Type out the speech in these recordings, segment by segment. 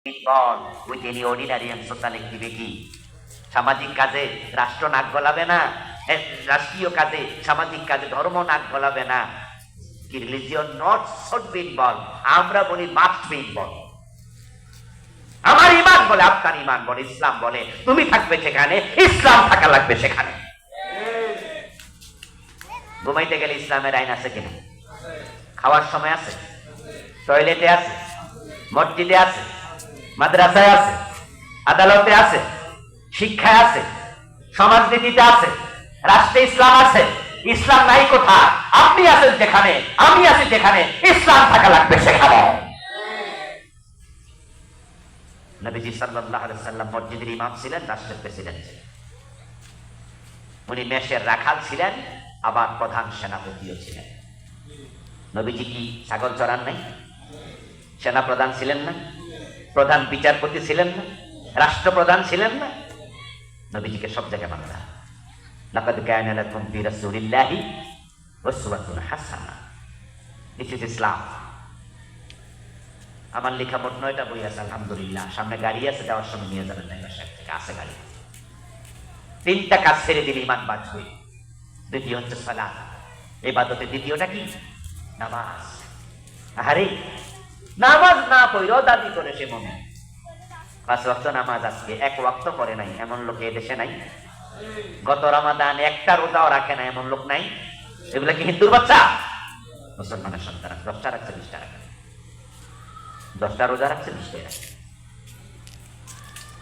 involved with any ordinary and social activity. সামাজিক কাজে রাষ্ট্র নাক গলাবে না, রাষ্ট্রীয় কাজে সামাজিক কাজে ধর্ম নাক গলাবে না। কি religion not should be involve, আমরা বলি মাস্ট বি ইনভলভ। আমার ইমান বলে, আপনার ইমান বলে, ইসলাম বলে তুমি থাকবে সেখানে, ইসলাম থাকা লাগবে সেখানে। ঘুমাইতে গেলে ইসলামের আইন আছে কিনা? খাওয়ার সময় আছে, টয়লেটে আছে, মসজিদে আছে, মাদ্রাসায় আছে, আদালতে আছে, শিক্ষায় আছে, সমাজনীতিতে আছে, রাষ্ট্রে ইসলাম আছে। ইসলাম নাই কোথায়? আপনি আছেন যেখানে, আমি আছি যেখানে, ইসলাম থাকা লাগবে সেখানে। নবীজি সাল্লাল্লাহু আলাইহি সাল্লাম মসজিদের ইমাম ছিলেন, রাষ্ট্রের প্রেসিডেন্ট ছিলেন। উনি মেষের রাখাল ছিলেন, আবার প্রধান সেনাপতিও ছিলেন। নবীজি কি ছাগল চড়ান নাই? সেনা প্রধান ছিলেন না? প্রধান বিচারপতি ছিলেন না? রাষ্ট্রপ্রধান ছিলেন না? নবীজিকে সব জায়গায় মানতে হবে। লাকাদ কানা লাকুম ফি রাসূলিল্লাহি উসওয়াতুন হাসানাহ। দিস ইজ ইসলাম। আমার লেখা মোট 9টা বই আছে, আলহামদুলিল্লাহ। সামনে গাড়ি আছে, যাওয়ার সময় নিয়ে যাবেন না, সাহেব থেকে আছে গাড়ি। 3টা কাজ ছেড়ে দিলে ইমান বাঁচবে। দ্বিতীয় হচ্ছে সালাত, ইবাদতের দ্বিতীয়টা কি? নামাজ। আরে নামাজ না পড়েও দাবি করে সে মনে 5 ওয়াক্ত নামাজ আজকে 1 ওয়াক্ত করে নাই, এমন লোক এদেশে নাই। গত রমাদান একটা রোজাও রাখে না, এমন লোক নাই। এগুলা কি হিন্দুর বাচ্চা? মুসলমানের সন্তান। 10টা রাখছে, 20টা রাখে, 10টা রোজা রাখছে, 20টা রাখে।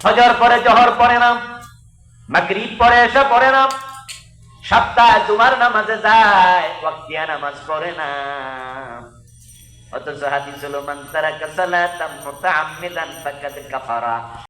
ফজর পরে জোহর পড়ে না, মাগরিব পরে এশা পড়ে না, সপ্তাহে জুমার নামাজে যায়, ওয়াক্তিয়া নামাজ পড়ে না। অথচ হাদিস হলো মান তারাকা সালাতান মুতাআম্মিদান ফাকাদ কাফারা।